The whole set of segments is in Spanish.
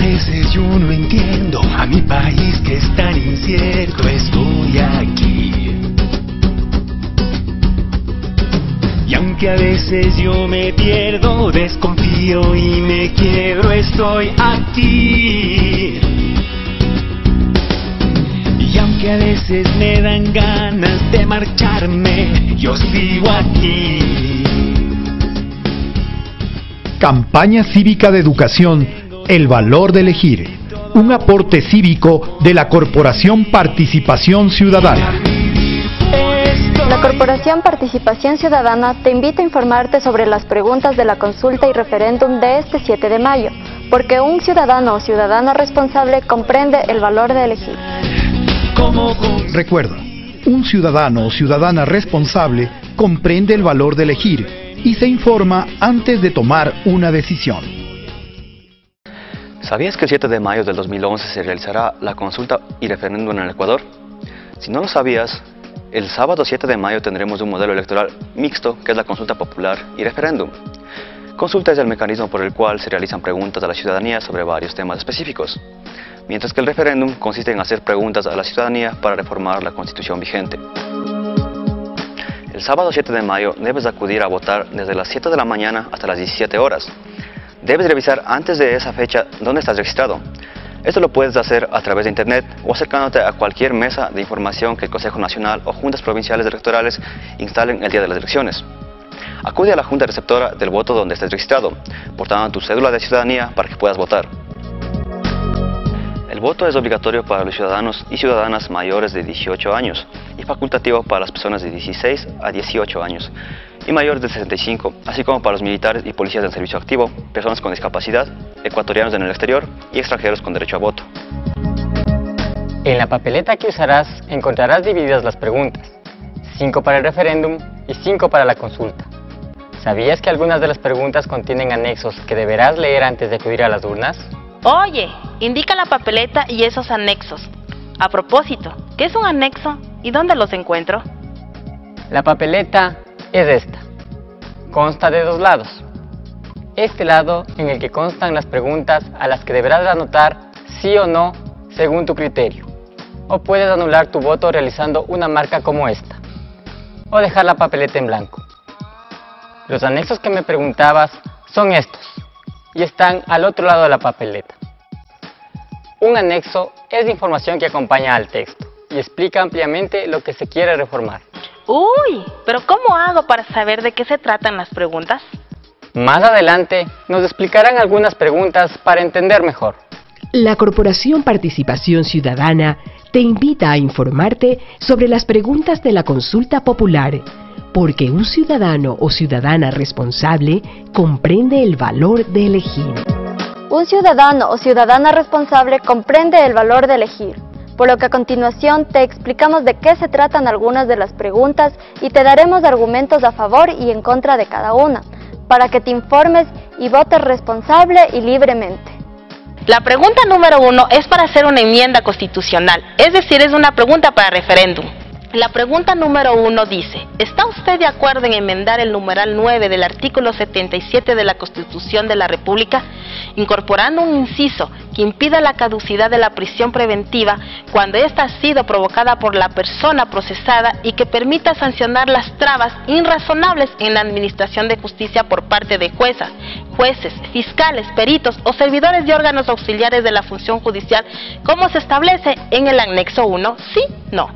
veces yo no entiendo a mi país que es tan incierto, estoy aquí. Y aunque a veces yo me pierdo, desconfío y me quiebro, estoy aquí. Y aunque a veces me dan ganas de marcharme, yo sigo aquí. Campaña Cívica de Educación, El Valor de Elegir. Un aporte cívico de la Corporación Participación Ciudadana. La Corporación Participación Ciudadana te invita a informarte sobre las preguntas de la consulta y referéndum de este 7 de mayo, porque un ciudadano o ciudadana responsable comprende el valor de elegir. Recuerda, un ciudadano o ciudadana responsable comprende el valor de elegir y se informa antes de tomar una decisión. ¿Sabías que el 7 de mayo del 2011 se realizará la consulta y referéndum en el Ecuador? Si no lo sabías, el sábado 7 de mayo tendremos un modelo electoral mixto que es la consulta popular y referéndum. Consulta es el mecanismo por el cual se realizan preguntas a la ciudadanía sobre varios temas específicos, mientras que el referéndum consiste en hacer preguntas a la ciudadanía para reformar la Constitución vigente. El sábado 7 de mayo debes acudir a votar desde las 7 de la mañana hasta las 17 horas. Debes revisar antes de esa fecha dónde estás registrado. Esto lo puedes hacer a través de internet o acercándote a cualquier mesa de información que el Consejo Nacional o Juntas Provinciales Electorales instalen el día de las elecciones. Acude a la junta receptora del voto donde estés registrado, portando tu cédula de ciudadanía para que puedas votar. El voto es obligatorio para los ciudadanos y ciudadanas mayores de 18 años y facultativo para las personas de 16 a 18 años y mayores de 65, así como para los militares y policías del servicio activo, personas con discapacidad, ecuatorianos en el exterior y extranjeros con derecho a voto. En la papeleta que usarás encontrarás divididas las preguntas, 5 para el referéndum y 5 para la consulta. ¿Sabías que algunas de las preguntas contienen anexos que deberás leer antes de acudir a las urnas? Oye, indica la papeleta y esos anexos. A propósito, ¿qué es un anexo y dónde los encuentro? La papeleta es esta. Consta de 2 lados. Este lado en el que constan las preguntas a las que deberás anotar sí o no según tu criterio. O puedes anular tu voto realizando una marca como esta. O dejar la papeleta en blanco. Los anexos que me preguntabas son estos. Y están al otro lado de la papeleta. Un anexo es información que acompaña al texto y explica ampliamente lo que se quiere reformar. Uy, pero ¿cómo hago para saber de qué se tratan las preguntas? Más adelante nos explicarán algunas preguntas para entender mejor. La Corporación Participación Ciudadana te invita a informarte sobre las preguntas de la consulta popular, porque un ciudadano o ciudadana responsable comprende el valor de elegir. Un ciudadano o ciudadana responsable comprende el valor de elegir, por lo que a continuación te explicamos de qué se tratan algunas de las preguntas y te daremos argumentos a favor y en contra de cada una, para que te informes y votes responsable y libremente. La pregunta número 1 es para hacer una enmienda constitucional, es decir, es una pregunta para referéndum. La pregunta número 1 dice, ¿está usted de acuerdo en enmendar el numeral 9 del artículo 77 de la Constitución de la República, incorporando un inciso que impida la caducidad de la prisión preventiva cuando ésta ha sido provocada por la persona procesada y que permita sancionar las trabas irrazonables en la administración de justicia por parte de juezas, jueces, fiscales, peritos o servidores de órganos auxiliares de la función judicial, como se establece en el anexo 1? ¿Sí? No.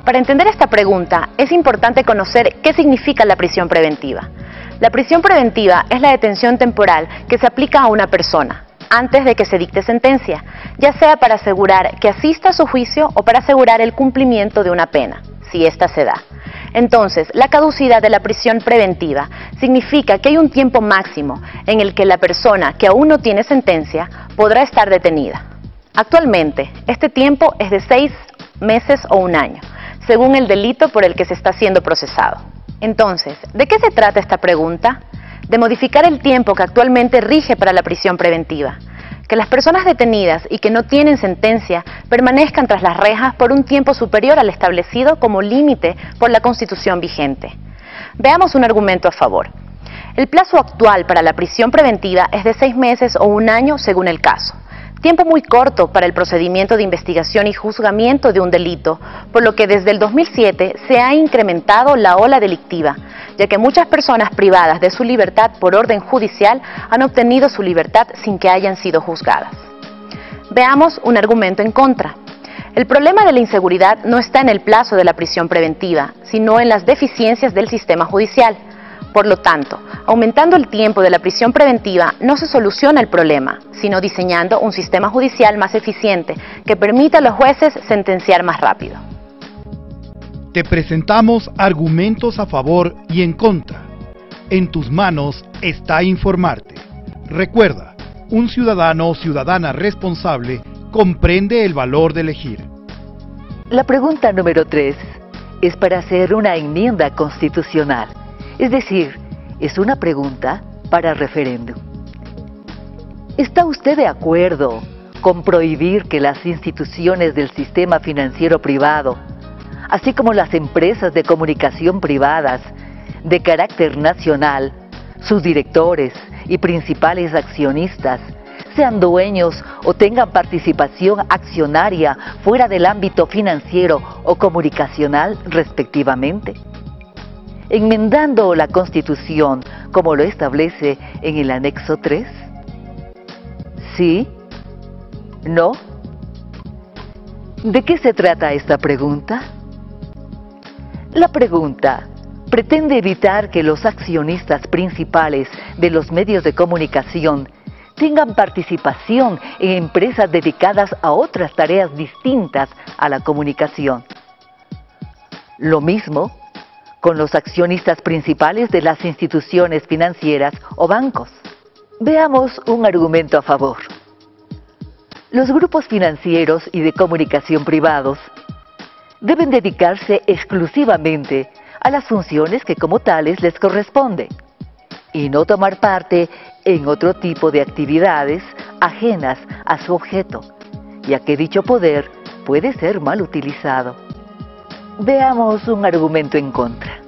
Para entender esta pregunta, es importante conocer qué significa la prisión preventiva. La prisión preventiva es la detención temporal que se aplica a una persona antes de que se dicte sentencia, ya sea para asegurar que asista a su juicio o para asegurar el cumplimiento de una pena, si ésta se da. Entonces, la caducidad de la prisión preventiva significa que hay un tiempo máximo en el que la persona que aún no tiene sentencia podrá estar detenida. Actualmente, este tiempo es de 6 meses o 1 año, según el delito por el que se está siendo procesado. Entonces, ¿de qué se trata esta pregunta? De modificar el tiempo que actualmente rige para la prisión preventiva. Que las personas detenidas y que no tienen sentencia permanezcan tras las rejas por un tiempo superior al establecido como límite por la Constitución vigente. Veamos un argumento a favor. El plazo actual para la prisión preventiva es de 6 meses o 1 año según el caso. Tiempo muy corto para el procedimiento de investigación y juzgamiento de un delito, por lo que desde el 2007 se ha incrementado la ola delictiva, ya que muchas personas privadas de su libertad por orden judicial han obtenido su libertad sin que hayan sido juzgadas. Veamos un argumento en contra. El problema de la inseguridad no está en el plazo de la prisión preventiva, sino en las deficiencias del sistema judicial. Por lo tanto, aumentando el tiempo de la prisión preventiva no se soluciona el problema, sino diseñando un sistema judicial más eficiente que permita a los jueces sentenciar más rápido. Te presentamos argumentos a favor y en contra. En tus manos está informarte. Recuerda, un ciudadano o ciudadana responsable comprende el valor de elegir. La pregunta número 3 es para hacer una enmienda constitucional. Es decir, es una pregunta para referéndum. ¿Está usted de acuerdo con prohibir que las instituciones del sistema financiero privado, así como las empresas de comunicación privadas de carácter nacional, sus directores y principales accionistas, sean dueños o tengan participación accionaria fuera del ámbito financiero o comunicacional respectivamente? Enmendando la Constitución como lo establece en el anexo 3? ¿Sí? ¿No? ¿De qué se trata esta pregunta? La pregunta pretende evitar que los accionistas principales de los medios de comunicación tengan participación en empresas dedicadas a otras tareas distintas a la comunicación. Lo mismo con los accionistas principales de las instituciones financieras o bancos. Veamos un argumento a favor. Los grupos financieros y de comunicación privados deben dedicarse exclusivamente a las funciones que como tales les corresponden y no tomar parte en otro tipo de actividades ajenas a su objeto, ya que dicho poder puede ser mal utilizado. Veamos un argumento en contra.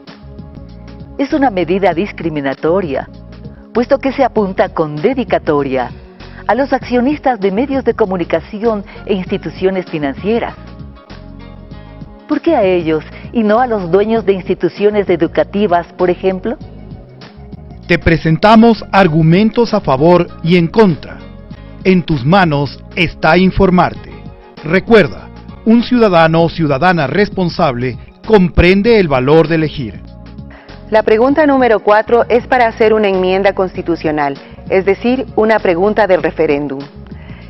Es una medida discriminatoria, puesto que se apunta con dedicatoria a los accionistas de medios de comunicación e instituciones financieras. ¿Por qué a ellos y no a los dueños de instituciones educativas, por ejemplo? Te presentamos argumentos a favor y en contra. En tus manos está informarte. Recuerda, un ciudadano o ciudadana responsable comprende el valor de elegir. La pregunta número 4 es para hacer una enmienda constitucional, es decir, una pregunta del referéndum.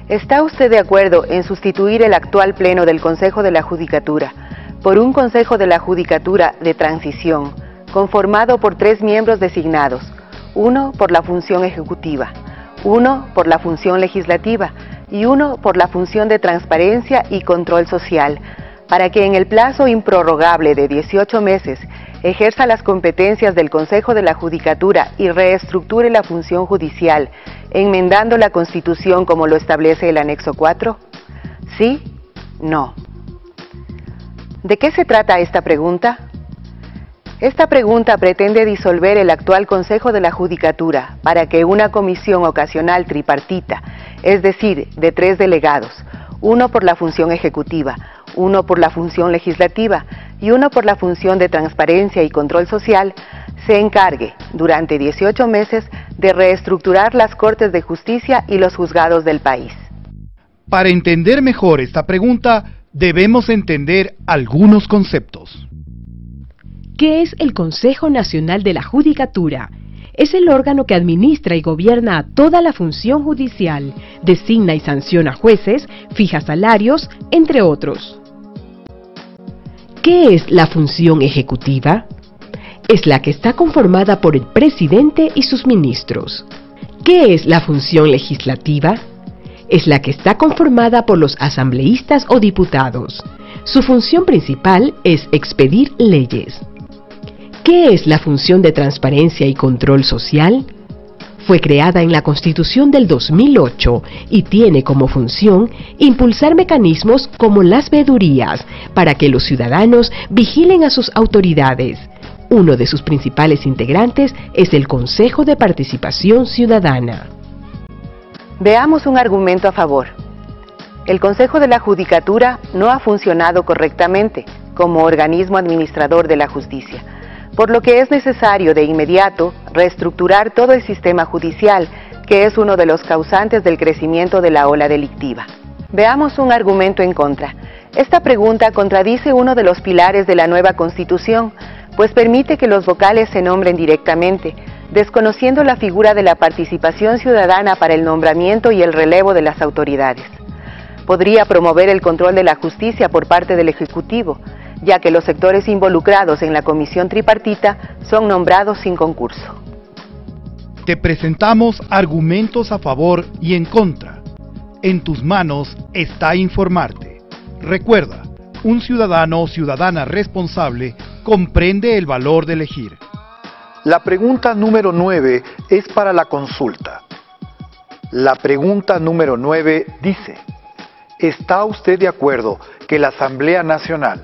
¿Está usted de acuerdo en sustituir el actual pleno del Consejo de la Judicatura por un Consejo de la Judicatura de transición, conformado por 3 miembros designados, 1 por la función ejecutiva, 1 por la función legislativa y 1 por la función de transparencia y control social, para que en el plazo improrrogable de 18 meses ejerza las competencias del Consejo de la Judicatura y reestructure la función judicial, enmendando la Constitución como lo establece el anexo 4? ¿Sí? No. ¿De qué se trata esta pregunta? Esta pregunta pretende disolver el actual Consejo de la Judicatura para que una comisión ocasional tripartita, es decir, de 3 delegados, 1 por la función ejecutiva, 1 por la función legislativa y 1 por la función de transparencia y control social, se encargue, durante 18 meses, de reestructurar las Cortes de Justicia y los juzgados del país. Para entender mejor esta pregunta, debemos entender algunos conceptos. ¿Qué es el Consejo Nacional de la Judicatura? Es el órgano que administra y gobierna a toda la función judicial, designa y sanciona jueces, fija salarios, entre otros. ¿Qué es la función ejecutiva? Es la que está conformada por el presidente y sus ministros. ¿Qué es la función legislativa? Es la que está conformada por los asambleístas o diputados. Su función principal es expedir leyes. ¿Qué es la función de transparencia y control social? Fue creada en la Constitución del 2008 y tiene como función impulsar mecanismos como las veedurías para que los ciudadanos vigilen a sus autoridades, Uno de sus principales integrantes es el Consejo de Participación Ciudadana. Veamos un argumento a favor. El Consejo de la Judicatura no ha funcionado correctamente como organismo administrador de la justicia, por lo que es necesario de inmediato reestructurar todo el sistema judicial, que es uno de los causantes del crecimiento de la ola delictiva. Veamos un argumento en contra. Esta pregunta contradice uno de los pilares de la nueva Constitución, pues permite que los vocales se nombren directamente, desconociendo la figura de la participación ciudadana para el nombramiento y el relevo de las autoridades. Podría promover el control de la justicia por parte del Ejecutivo, ya que los sectores involucrados en la comisión tripartita son nombrados sin concurso. Te presentamos argumentos a favor y en contra. En tus manos está informarte. Recuerda, un ciudadano o ciudadana responsable comprende el valor de elegir. La pregunta número 9 es para la consulta. La pregunta número 9 dice: ¿está usted de acuerdo que la Asamblea Nacional,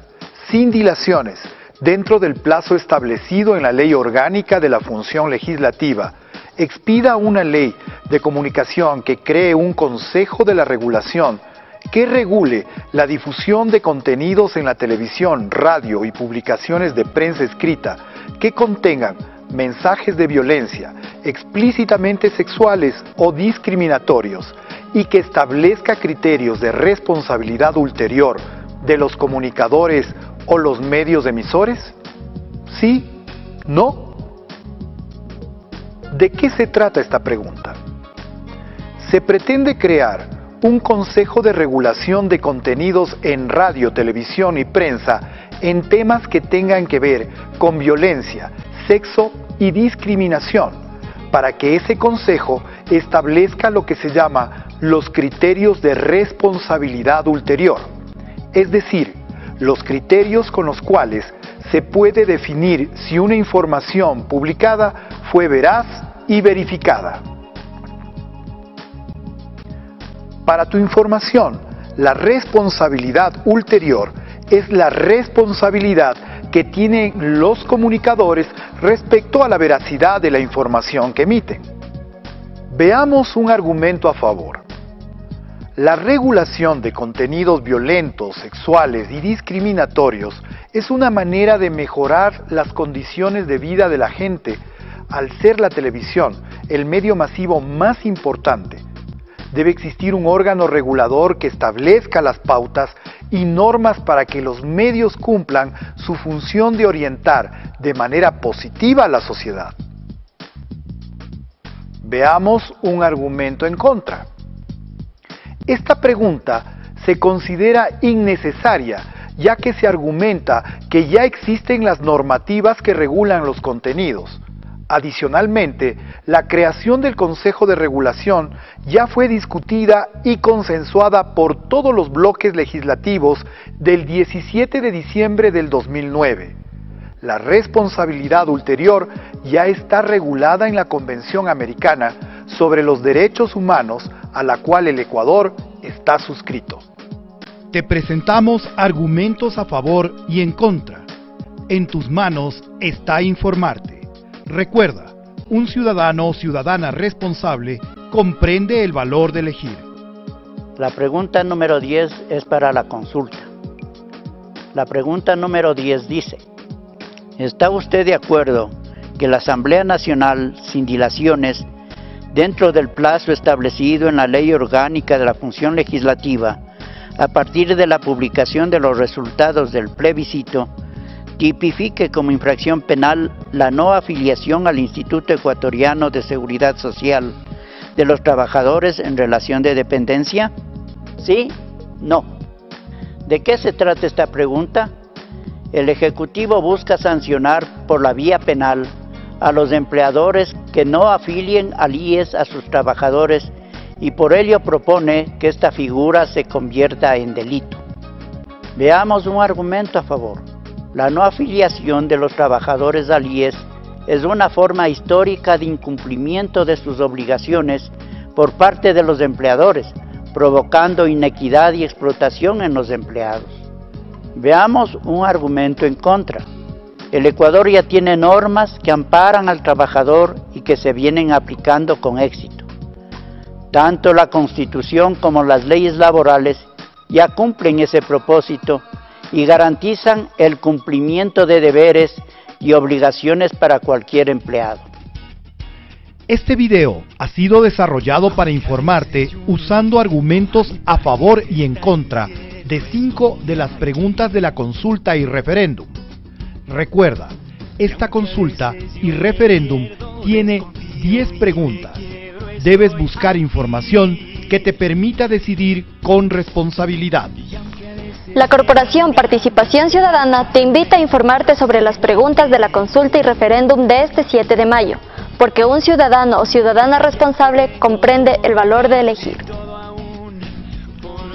sin dilaciones, dentro del plazo establecido en la Ley Orgánica de la Función Legislativa, expida una ley de comunicación que cree un Consejo de la Regulación que regule la difusión de contenidos en la televisión, radio y publicaciones de prensa escrita que contengan mensajes de violencia, explícitamente sexuales o discriminatorios, y que establezca criterios de responsabilidad ulterior de los comunicadores o los medios emisores? ¿Sí? ¿No? ¿De qué se trata esta pregunta? Se pretende crear un Consejo de Regulación de Contenidos en radio, televisión y prensa en temas que tengan que ver con violencia, sexo y discriminación, para que ese Consejo establezca lo que se llama los criterios de responsabilidad ulterior, es decir, los criterios con los cuales se puede definir si una información publicada fue veraz y verificada. Para tu información, la responsabilidad ulterior es la responsabilidad que tienen los comunicadores respecto a la veracidad de la información que emiten. Veamos un argumento a favor. La regulación de contenidos violentos, sexuales y discriminatorios es una manera de mejorar las condiciones de vida de la gente, al ser la televisión el medio masivo más importante. Debe existir un órgano regulador que establezca las pautas y normas para que los medios cumplan su función de orientar de manera positiva a la sociedad. Veamos un argumento en contra. Esta pregunta se considera innecesaria, ya que se argumenta que ya existen las normativas que regulan los contenidos. Adicionalmente, la creación del Consejo de Regulación ya fue discutida y consensuada por todos los bloques legislativos del 17 de diciembre del 2009. La responsabilidad ulterior ya está regulada en la Convención Americana sobre los Derechos Humanos, a la cual el Ecuador está suscrito. Te presentamos argumentos a favor y en contra. En tus manos está informarte. Recuerda, un ciudadano o ciudadana responsable comprende el valor de elegir. La pregunta número 10 es para la consulta. La pregunta número 10 dice: ¿está usted de acuerdo que la Asamblea Nacional, sin dilaciones, dentro del plazo establecido en la Ley Orgánica de la Función Legislativa, a partir de la publicación de los resultados del plebiscito, tipifique como infracción penal la no afiliación al Instituto Ecuatoriano de Seguridad Social de los trabajadores en relación de dependencia? ¿Sí? No. ¿De qué se trata esta pregunta? El Ejecutivo busca sancionar por la vía penal a los empleadores que no afilien al IES a sus trabajadores, y por ello propone que esta figura se convierta en delito. Veamos un argumento a favor. La no afiliación de los trabajadores al IES es una forma histórica de incumplimiento de sus obligaciones por parte de los empleadores, provocando inequidad y explotación en los empleados. Veamos un argumento en contra. El Ecuador ya tiene normas que amparan al trabajador y que se vienen aplicando con éxito. Tanto la Constitución como las leyes laborales ya cumplen ese propósito y garantizan el cumplimiento de deberes y obligaciones para cualquier empleado. Este video ha sido desarrollado para informarte usando argumentos a favor y en contra de 5 de las preguntas de la consulta y referéndum. Recuerda, esta consulta y referéndum tiene 10 preguntas. Debes buscar información que te permita decidir con responsabilidad. La Corporación Participación Ciudadana te invita a informarte sobre las preguntas de la consulta y referéndum de este 7 de mayo, porque un ciudadano o ciudadana responsable comprende el valor de elegir.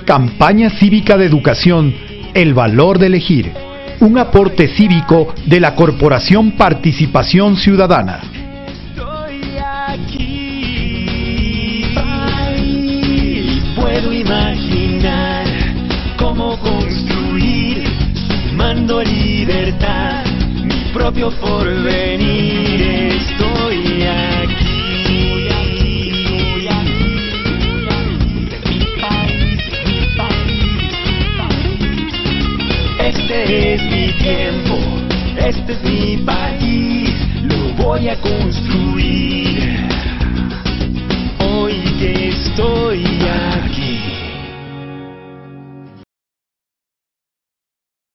Campaña Cívica de Educación, el valor de elegir. Un aporte cívico de la Corporación Participación Ciudadana. Estoy aquí, país, puedo imaginar cómo construir, sumando libertad, mi propio porvenir. Estoy aquí. Este es mi tiempo, este es mi país, lo voy a construir. Hoy que estoy aquí.